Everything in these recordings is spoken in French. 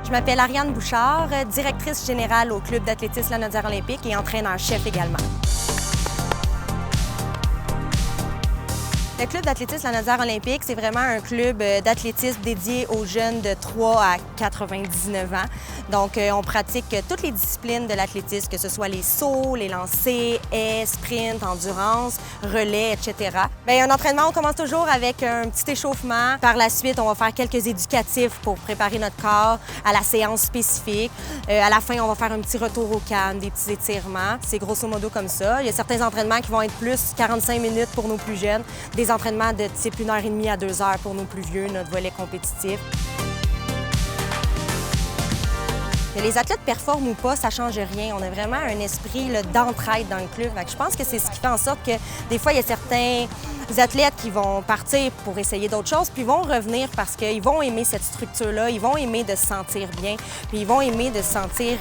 Je m'appelle Ariane Bouchard, directrice générale au Club d'athlétisme Lanaudière olympique et entraîneur-chef également. Le Club d'athlétisme Lanaudière olympique, c'est vraiment un club d'athlétisme dédié aux jeunes de 3 à 99 ans. Donc, on pratique toutes les disciplines de l'athlétisme, que ce soit les sauts, les lancers, haies, sprint, endurance, relais, etc. Bien, un entraînement, on commence toujours avec un petit échauffement. Par la suite, on va faire quelques éducatifs pour préparer notre corps à la séance spécifique. À la fin, on va faire un petit retour au calme, des petits étirements. C'est grosso modo comme ça. Il y a certains entraînements qui vont être plus 45 minutes pour nos plus jeunes, des entraînements de type 1h30 à 2 heures pour nos plus vieux, notre volet compétitif. Que les athlètes performent ou pas, ça ne change rien. On a vraiment un esprit d'entraide dans le club. Je pense que c'est ce qui fait en sorte que des fois, il y a certains athlètes qui vont partir pour essayer d'autres choses, puis vont revenir parce qu'ils vont aimer cette structure-là, ils vont aimer de se sentir bien, puis ils vont aimer de se sentir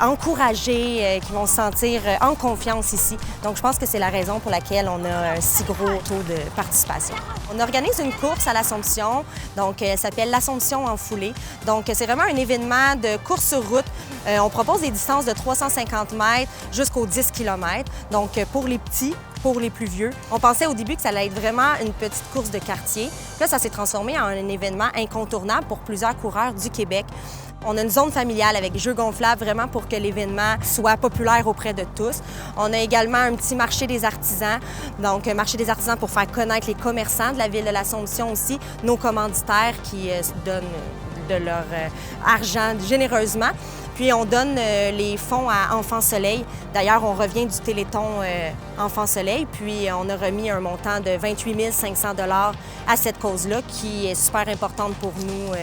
encouragés, qu'ils vont se sentir en confiance ici. Donc, je pense que c'est la raison pour laquelle on a un si gros taux de participation. On organise une course à l'Assomption, donc elle s'appelle l'Assomption en foulée. Donc, c'est vraiment un événement de course sur route. On propose des distances de 350 mètres jusqu'aux 10 km, donc pour les petits, pour les plus vieux. On pensait au début que ça allait être vraiment une petite course de quartier. Là, ça s'est transformé en un événement incontournable pour plusieurs coureurs du Québec. On a une zone familiale avec jeux gonflables vraiment pour que l'événement soit populaire auprès de tous. On a également un petit marché des artisans, donc un marché des artisans pour faire connaître les commerçants de la ville de l'Assomption aussi, nos commanditaires qui donnent de leur argent généreusement. Puis on donne les fonds à Enfants Soleil. D'ailleurs, on revient du Téléthon Enfants Soleil, puis on a remis un montant de 28 500 $ à cette cause-là qui est super importante pour nous,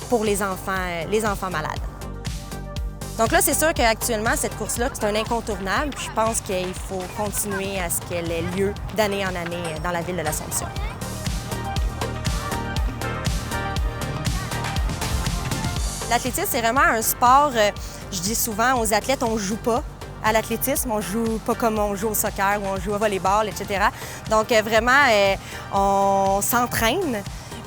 pour les enfants malades. Donc là, c'est sûr qu'actuellement, cette course-là, c'est un incontournable. Puis je pense qu'il faut continuer à ce qu'elle ait lieu d'année en année dans la ville de l'Assomption. L'athlétisme, c'est vraiment un sport, je dis souvent aux athlètes, on ne joue pas à l'athlétisme, on joue pas comme on joue au soccer ou on joue au volleyball, etc. Donc vraiment, on s'entraîne.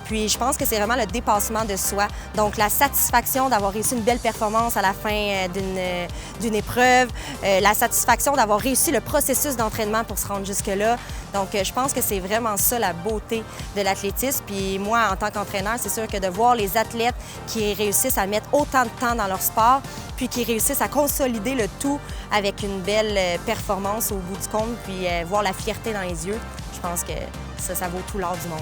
Puis je pense que c'est vraiment le dépassement de soi. Donc la satisfaction d'avoir réussi une belle performance à la fin d'une épreuve, la satisfaction d'avoir réussi le processus d'entraînement pour se rendre jusque-là. Donc je pense que c'est vraiment ça la beauté de l'athlétisme. Puis moi, en tant qu'entraîneur, c'est sûr que de voir les athlètes qui réussissent à mettre autant de temps dans leur sport, puis qui réussissent à consolider le tout avec une belle performance au bout du compte, puis voir la fierté dans les yeux, je pense que ça vaut tout l'or du monde.